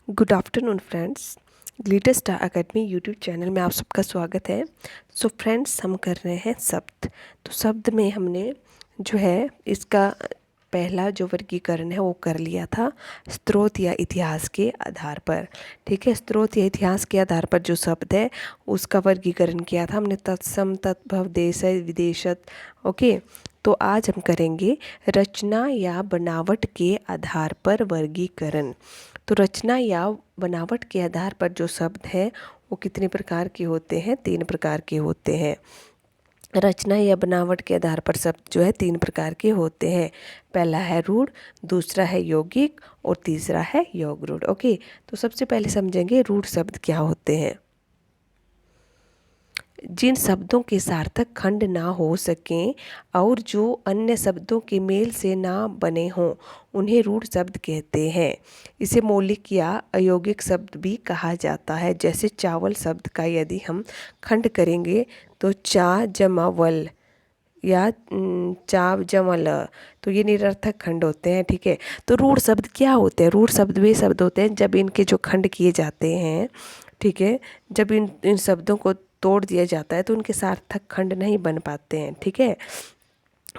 Good afternoon friends. Glitter star academy YouTube channel में आप सबका स्वागत है। सो फ्रेंड्स, हम कर रहे हैं शब्द। तो शब्द में हमने जो है इसका पहला जो वर्गीकरण है वो कर लिया था स्रोत या इतिहास के आधार पर। ठीक है, स्रोत या इतिहास के आधार पर जो शब्द है उसका वर्गीकरण किया था हमने, तत्सम, तद्भव, देशज, विदेशत। ओके, तो आज हम करेंगे रचना या बनावट के आधार पर वर्गीकरण। तो रचना या बनावट के आधार पर जो शब्द है वो कितने प्रकार के होते हैं? 3 प्रकार के होते हैं। रचना या बनावट के आधार पर शब्द जो है 3 प्रकार के होते हैं। पहला है रूढ़, दूसरा है यौगिक और तीसरा है योगरूढ़। ओके, तो सबसे पहले समझेंगे रूढ़ शब्द क्या होते हैं। जिन शब्दों के सार्थक खंड ना हो सकें और जो अन्य शब्दों के मेल से ना बने हों उन्हें रूढ़ शब्द कहते हैं। इसे मौलिक या अयौगिक शब्द भी कहा जाता है। जैसे चावल शब्द का यदि हम खंड करेंगे तो चा जमा वल या चाव जमा ल, तो ये निरर्थक खंड होते हैं। ठीक है, तो रूढ़ शब्द क्या होते हैं? रूढ़ शब्द वे शब्द होते हैं जब इनके जो खंड किए जाते हैं, ठीक है, जब इन शब्दों को तोड़ दिया जाता है तो उनके सार्थक खंड नहीं बन पाते हैं। ठीक है,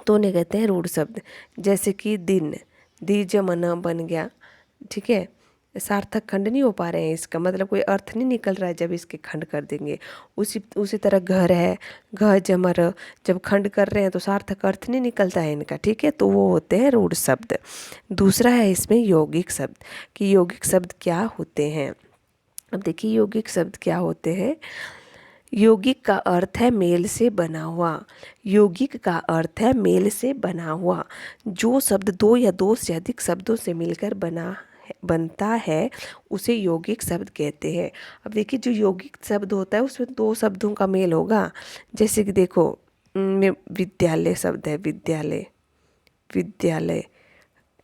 तो उन्हें कहते हैं रूढ़ शब्द। जैसे कि दिन, दी जमना बन गया। ठीक है, सार्थक खंड नहीं हो पा रहे हैं, इसका मतलब कोई अर्थ नहीं निकल रहा है जब इसके खंड कर देंगे। उसी तरह घर है, घ जमर, जब खंड कर रहे हैं तो सार्थक अर्थ नहीं निकलता है इनका। ठीक है, तो वो होते हैं रूढ़ शब्द। दूसरा है इसमें यौगिक शब्द, कि यौगिक शब्द क्या होते हैं। अब देखिए यौगिक शब्द क्या होते हैं। यौगिक का अर्थ है मेल से बना हुआ। यौगिक का अर्थ है मेल से बना हुआ। जो शब्द 2 या 2 से अधिक शब्दों से मिलकर बनता है उसे यौगिक शब्द कहते हैं। अब देखिए जो यौगिक शब्द होता है उसमें 2 शब्दों का मेल होगा। जैसे कि देखो, विद्यालय शब्द है, विद्यालय, विद्यालय,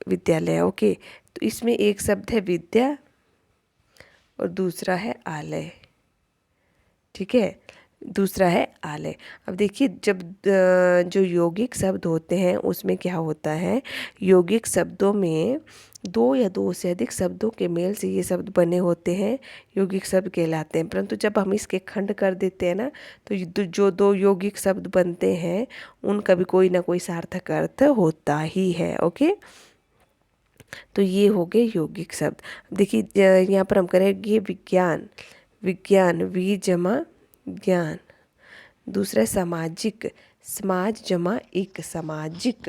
विद्यालय। ओके, तो इसमें एक शब्द है विद्या और दूसरा है आलय। ठीक है, दूसरा है आलय। अब देखिए जब जो यौगिक शब्द होते हैं उसमें क्या होता है, यौगिक शब्दों में 2 या 2 से अधिक शब्दों के मेल से ये शब्द बने होते हैं, यौगिक शब्द कहलाते हैं। परंतु जब हम इसके खंड कर देते हैं ना, तो जो 2 यौगिक शब्द बनते हैं उनका भी कोई ना कोई सार्थक अर्थ होता ही है। ओके, तो ये हो गए यौगिक शब्द। देखिए यहाँ पर हम करेंगे विज्ञान, विज्ञान, वी जमा ज्ञान। दूसरा है सामाजिक, समाज जमा एक, सामाजिक।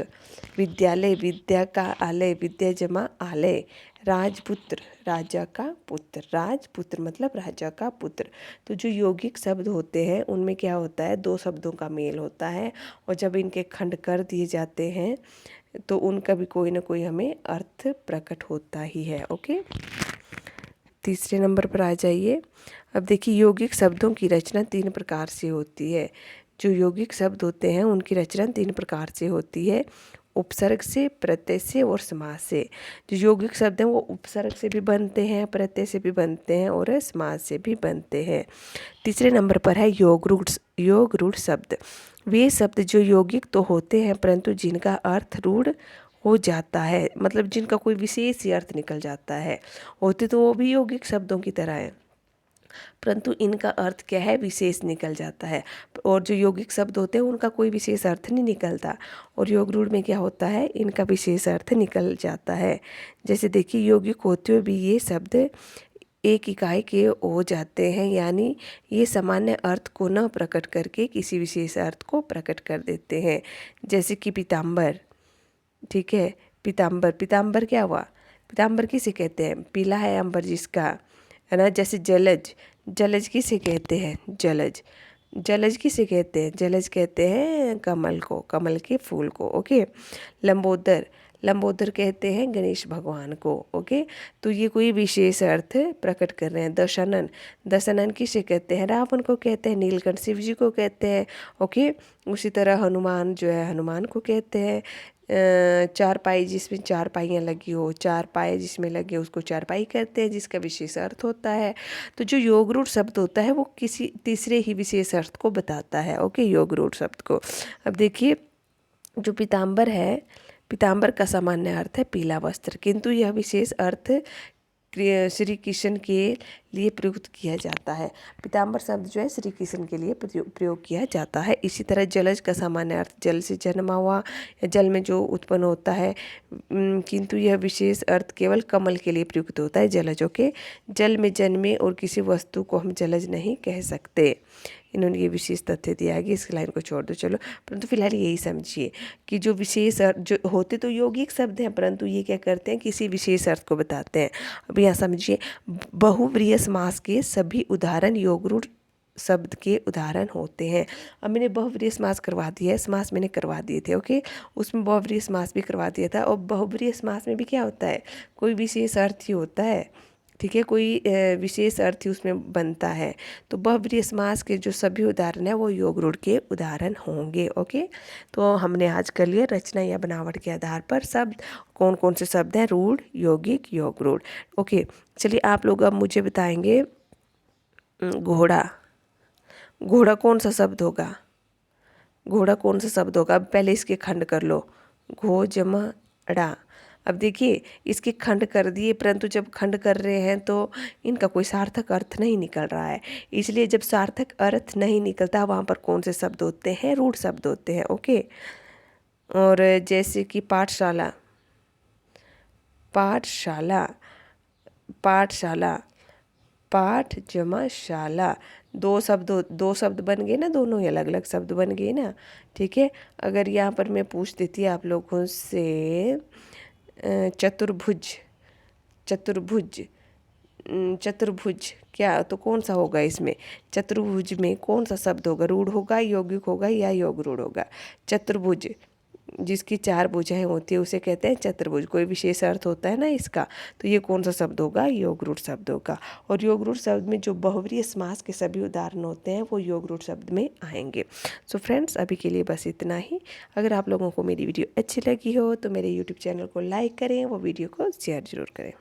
विद्यालय, विद्या का आलय, विद्या जमा आलय। राजपुत्र, राजा का पुत्र, राजपुत्र मतलब राजा का पुत्र। तो जो यौगिक शब्द होते हैं उनमें क्या होता है, 2 शब्दों का मेल होता है और जब इनके खंड कर दिए जाते हैं तो उनका भी कोई ना कोई हमें अर्थ प्रकट होता ही है। ओके, तीसरे नंबर पर आ जाइए। अब देखिए यौगिक शब्दों की रचना 3 प्रकार से होती है। जो यौगिक शब्द होते हैं उनकी रचना 3 प्रकार से होती है, उपसर्ग से, प्रत्यय से और समास से। जो यौगिक शब्द हैं वो उपसर्ग से भी बनते हैं, प्रत्यय से भी बनते हैं और समास से भी बनते हैं। तीसरे नंबर पर है योगरूढ़ शब्द। वे शब्द जो यौगिक तो होते हैं परंतु जिनका अर्थ रूढ़ हो जाता है, मतलब जिनका कोई विशेष ही अर्थ निकल जाता है। होते तो वो भी यौगिक शब्दों की तरह है परंतु इनका अर्थ क्या है, विशेष निकल जाता है। और जो यौगिक शब्द होते हैं उनका कोई विशेष अर्थ नहीं निकलता और योगरूढ़ में क्या होता है, इनका विशेष अर्थ निकल जाता है। जैसे देखिए यौगिक होते हुए भी ये शब्द एक इकाई के हो जाते हैं, यानी ये सामान्य अर्थ को न प्रकट करके किसी विशेष अर्थ को प्रकट कर देते हैं। जैसे कि पीताम्बर। ठीक है, पीताम्बर, पीताम्बर क्या हुआ, पीताम्बर किसे कहते हैं, पीला है अंबर जिसका, है ना। जैसे जलज, जलज किसे कहते हैं, जलज, जलज किसे कहते हैं, जलज कहते हैं कमल को, कमल के फूल को। ओके, लंबोदर, लंबोदर कहते हैं गणेश भगवान को। ओके, तो ये कोई विशेष अर्थ प्रकट कर रहे हैं। दशानन, दशानन किसे कहते हैं, रावण को कहते हैं। नीलकंठ शिव जी को कहते हैं। ओके, उसी तरह हनुमान जो है हनुमान को कहते हैं। चारपाई, जिसमें 4 पाइयाँ लगी हो, 4 पाए जिसमें लगे उसको चारपाई कहते हैं, जिसका विशेष अर्थ होता है। तो जो योगरूढ़ शब्द होता है वो किसी तीसरे ही विशेष अर्थ को बताता है। ओके, योगरूढ़ शब्द को। अब देखिए जो पीताम्बर है, पीताम्बर का सामान्य अर्थ है पीला वस्त्र, किंतु यह विशेष अर्थ श्री कृष्ण के लिए प्रयुक्त किया जाता है। पीताम्बर शब्द जो है श्री कृष्ण के लिए प्रयोग किया जाता है। इसी तरह जलज का सामान्य अर्थ जल से जन्मा हुआ या जल में जो उत्पन्न होता है, किंतु यह विशेष अर्थ केवल कमल के लिए प्रयुक्त होता है। जलजों के जल में जन्मे और किसी वस्तु को हम जलज नहीं कह सकते। इन्होंने ये विशेष तथ्य दिया है कि इस लाइन को छोड़ दो चलो, परंतु फिलहाल यही समझिए कि जो विशेष अर्थ जो होते तो यौगिक शब्द हैं, परंतु ये क्या करते हैं, किसी विशेष अर्थ को बताते हैं। अब यहाँ समझिए, बहुव्रीहि समास के सभी उदाहरण योगरूढ़ शब्द के उदाहरण होते हैं। अब मैंने बहुव्रीहि समास करवा दिया है, समास मैंने करवा दिए थे, ओके। उसमें बहुव्रीहि समास भी करवा दिया था। और बहुव्रीहि समास में भी क्या होता है, कोई विशेष अर्थ ही होता है, ठीक है, कोई विशेष अर्थ ही उसमें बनता है। तो बहुव्रीहि समास के जो सभी उदाहरण हैं वो योगरूढ़ के उदाहरण होंगे, ओके। तो हमने आज कर लिया रचना या बनावट के आधार पर शब्द कौन कौन से शब्द हैं, रूढ़, यौगिक, योगरूढ़, ओके। चलिए आप लोग अब मुझे बताएंगे घोड़ा, घोड़ा कौन सा शब्द होगा, घोड़ा कौन सा शब्द होगा। अब पहले इसके खंड कर लो, घो जमा ड़ा। अब देखिए इसके खंड कर दिए, परंतु जब खंड कर रहे हैं तो इनका कोई सार्थक अर्थ नहीं निकल रहा है। इसलिए जब सार्थक अर्थ नहीं निकलता वहाँ पर कौन से शब्द होते हैं, रूढ़ शब्द होते हैं, ओके। और जैसे कि पाठशाला, पाठशाला, पाठशाला, पाठ जमा शाला, दो शब्द बन गए ना, दोनों ही अलग अलग शब्द बन गए ना, ठीक है। अगर यहाँ पर मैं पूछ देती आप लोगों से चतुर्भुज, चतुर्भुज, चतुर्भुज क्या, तो कौन सा होगा इसमें, चतुर्भुज में कौन सा शब्द होगा, रूढ़ होगा, यौगिक होगा या योगरूढ़ होगा। चतुर्भुज जिसकी 4 भुजाएं होती है उसे कहते हैं चतुर्भुज, कोई विशेष अर्थ होता है ना इसका, तो ये कौन सा शब्द होगा, योगरूढ़ शब्द होगा। और योगरूढ़ शब्द में जो बहुव्रीहि समास के सभी उदाहरण होते हैं वो योगरूढ़ शब्द में आएंगे। सो फ्रेंड्स अभी के लिए बस इतना ही। अगर आप लोगों को मेरी वीडियो अच्छी लगी हो तो मेरे यूट्यूब चैनल को लाइक करें, वो वीडियो को शेयर जरूर करें।